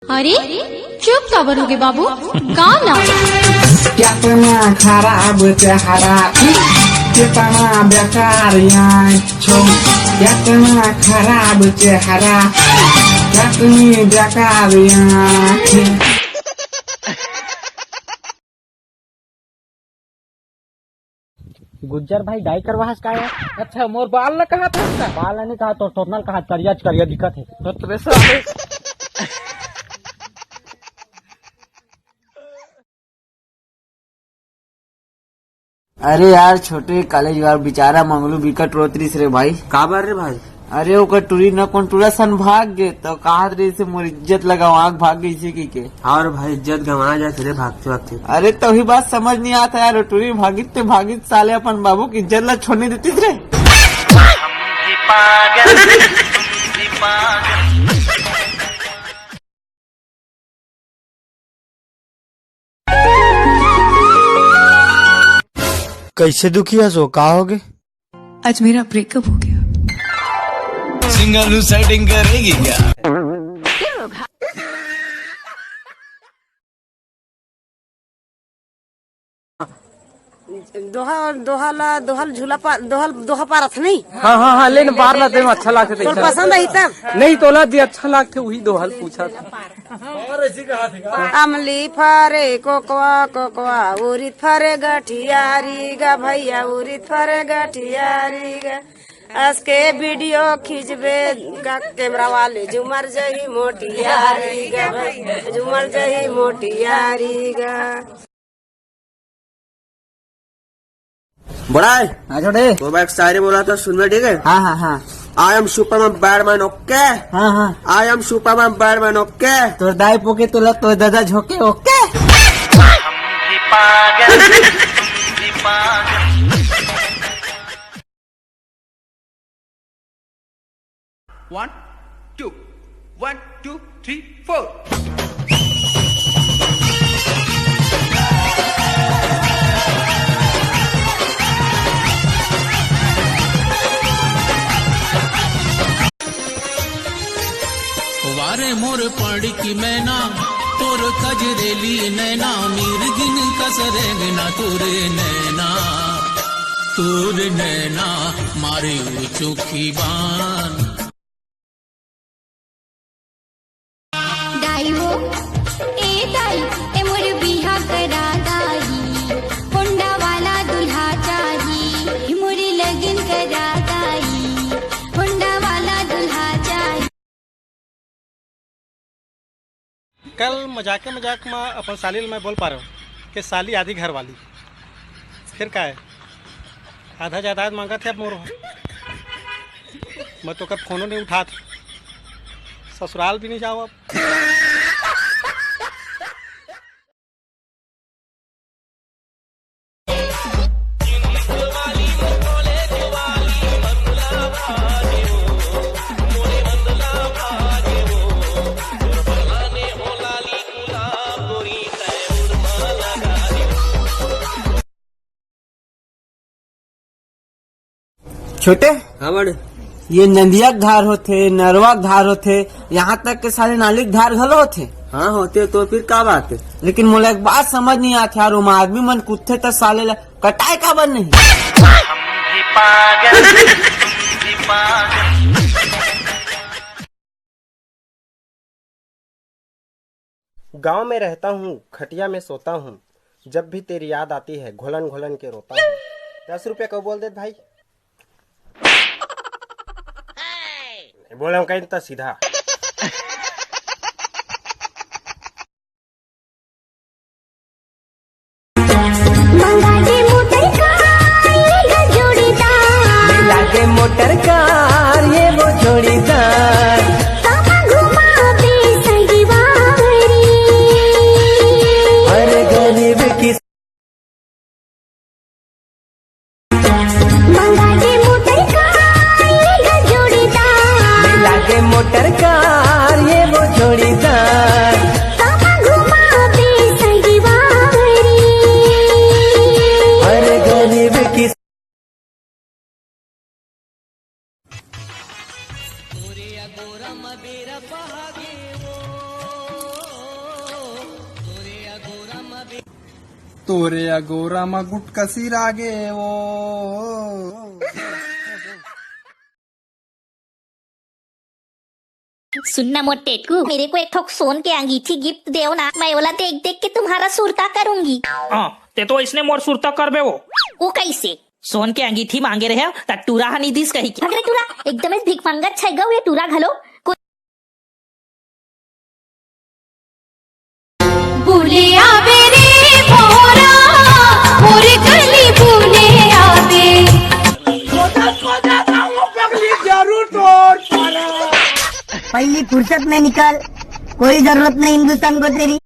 अरे चुप कबरोगे बाबू, गाना कितना खराब चेहरा, कितना बेकार छो, कितना खराब चेहरा, कितनी बेकार गुज्जर भाई डाई करवाहस का है? अच्छा मोर बाल न कहा था, बाल नहीं कहा तो टोटल कहा, करिया दिक्कत है तो त्रेसा अरे यार छोटे कॉलेज वाला बेचारा मंगलू बिकट रोतरी रे भाई। का बार रे भाई? अरे ओकर टूरी न कौन टूरा सन भाग गे तो कहा रे से मोर इज्जत लगा आग भाग गई से की के। और भाई इज्जत गंवा जाते रे भागते भागते। अरे तो ही बात समझ नहीं आता यार, टूरी भागित साले अपन बाबू की इज्जत ला छोड़ने देती रे। कैसे दुखी है सो का हो गए? आज मेरा ब्रेकअप हो गया। सिंगल सेटिंग करेगी क्या? दोहल झूला पार दोहा पारत नहीं। हाँ लेकिन बार लाते में अच्छा लगते तो पसंद आई तब नहीं तोला जी अच्छा लगते वही दोहल पूछा था। अमली फरे कोकवा उरित फरे गठियारी गा भैया उरित फरे गठियारी गा असके वीडियो खींचबे गा कैमरा वाले जुमर जही मोटियारी गा भैया जुमर जही मोटियारी गा। बड़ा है हाँ छोटे। तो मैं एक शायरी बोला था, सुनना ठीक है? हाँ I am Superman Batman okay. हाँ I am Superman Batman okay. तो दाई पोके तो तो दादा झोंके okay. One, two, three, four. वारे मोर पड़ी की मैना तोर कजरेली नैना मीर गिन कसरे ना तोर नैना मारे चोखी बान दाई हो ए मोर बिहा करा दाई होंडा वाला दुल्हा चाही मोर लगन करा दाई होंडा वाला दुल्हा चाही। कल मजाक में अपन साली मैं बोल पा रहा हूँ कि साली आधी घर वाली, फिर का है आधा जायदाद मांगा थे अब मोर मैं तो कब फोनो नहीं उठा, ससुराल भी नहीं जाओ अब। छोटे हाँ बड़े ये नंदिया धार होते, नरवा धार होते, यहाँ तक के सारे नाली धार घलो होते। हाँ होते तो फिर क्या बात है? लेकिन मुझे एक बात समझ नहीं आती यार, आदमी मन कुत्ते तक साले ला कटाए का बन नहीं। गांव में रहता हूँ, खटिया में सोता हूँ, जब भी तेरी याद आती है घोलन घोलन के रोता हूँ। 10 रुपया को बोल दे भाई। बोले कहीं तो सीधा मोटर कार ये वो जोड़ीदार हर गरीब की मोटर कार तोरे अगोरा मा गुटका सिरागे वो सुनना मोटेटू, मेरे को एक ठोक सोन के अंगीठी गिफ्ट देओ ना, मैं बोला देख देख के तुम्हारा सुरता करूंगी। ते तो इसने मोर सुरता करबे वो कैसे? सोन के अंगीठी मांगे रहे त टूरा हानी दिस कही की अगरे टुरा एकदम भीक मांगत छै गो, ये टुरा घालो बुले आवे रे भोरा, मोरे गली बुले आवे। पहली फुर्सत में निकल, कोई जरूरत नहीं हिंदुस्तान को तेरी।